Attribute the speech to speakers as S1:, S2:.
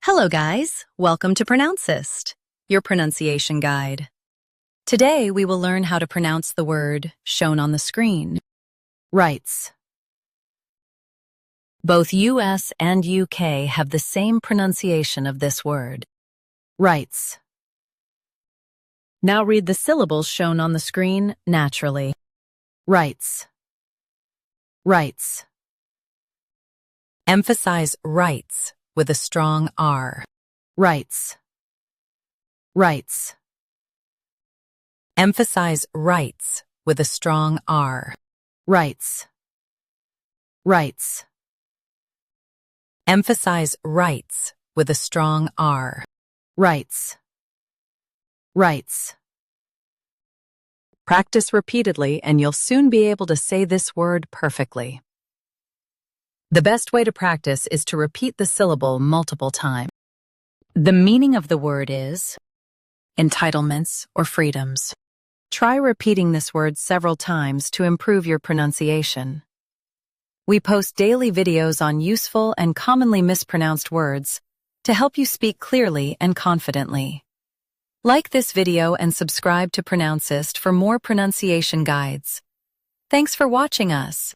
S1: Hello guys, welcome to Pronouncist, your pronunciation guide. Today we will learn how to pronounce the word shown on the screen. Rights. Both US and UK have the same pronunciation of this word. Rights. Now read the syllables shown on the screen naturally. Rights. Rights. Emphasize rights with a strong R. Rights. Rights. Emphasize rights with a strong R. Rights. Rights. Emphasize rights with a strong R. Rights. Rights. Practice repeatedly and you'll soon be able to say this word perfectly. The best way to practice is to repeat the syllable multiple times. The meaning of the word is entitlements or freedoms. Try repeating this word several times to improve your pronunciation. We post daily videos on useful and commonly mispronounced words to help you speak clearly and confidently. Like this video and subscribe to Pronouncist for more pronunciation guides. Thanks for watching us.